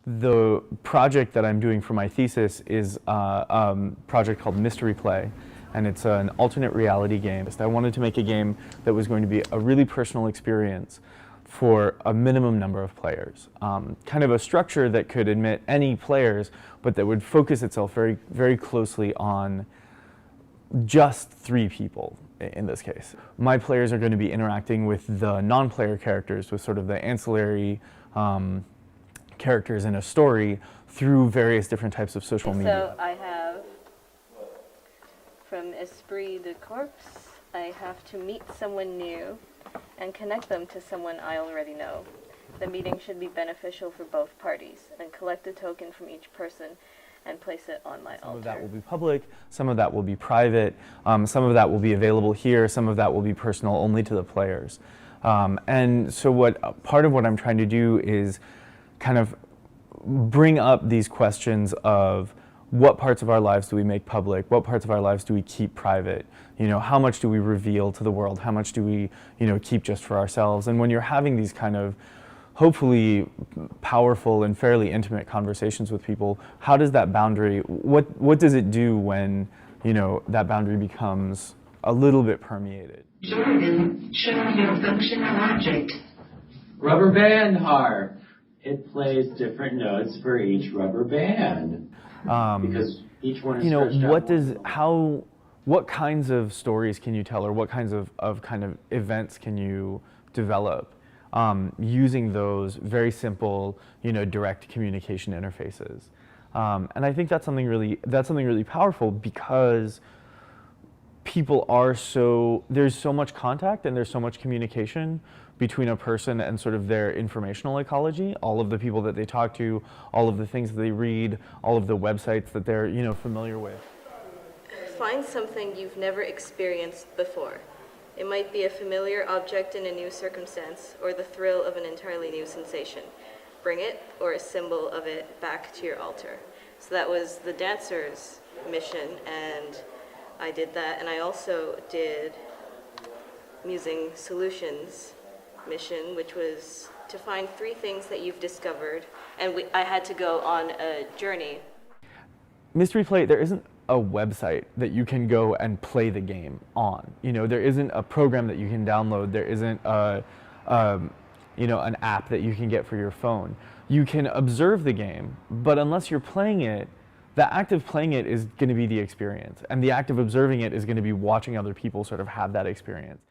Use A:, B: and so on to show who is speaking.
A: The project that I'm doing for my thesis is a project called Mystery Play, and it's an alternate reality game. I wanted to make a game that was going to be a really personal experience for a minimum number of players. Kind of a structure that could admit any players, but that would focus itself very, very closely on just 3 people in this case. My players are going to be interacting with the non-player characters, with sort of the ancillary characters in a story through various different types of social media.
B: So I have, from Esprit de Corps, I have to meet someone new and connect them to someone I already know. The meeting should be beneficial for both parties, and collect a token from each person and place it on my altar.
A: Some of that will be public, some of that will be private, some of that will be available here, some of that will be personal only to the players. And so part of what I'm trying to do is kind of bring up these questions of what parts of our lives do we make public, what parts of our lives do we keep private, how much do we reveal to the world, how much do we keep just for ourselves. And when you're having these kind of hopefully powerful and fairly intimate conversations with people, how does that boundary, what does it do when that boundary becomes a little bit permeated?
C: Jordan, show your functional object.
D: Rubber band harp. It plays different notes for each rubber band because each one is
A: what kinds of stories can you tell, or what kinds of kind of events can you develop using those very simple, direct communication interfaces? And I think that's something really powerful, because people are there's so much contact and there's so much communication between a person and sort of their informational ecology, all of the people that they talk to, all of the things that they read, all of the websites that they're familiar with.
B: Find something you've never experienced before. It might be a familiar object in a new circumstance, or the thrill of an entirely new sensation. Bring it, or a symbol of it, back to your altar. So that was the dancer's mission, and I did that, and I also did Musing Solutions mission, which was to find 3 things that you've discovered, and I had to go on a journey.
A: Mystery Play, there isn't a website that you can go and play the game on. There isn't a program that you can download. There isn't an app that you can get for your phone. You can observe the game, but unless you're playing it, the act of playing it is going to be the experience, and the act of observing it is going to be watching other people sort of have that experience.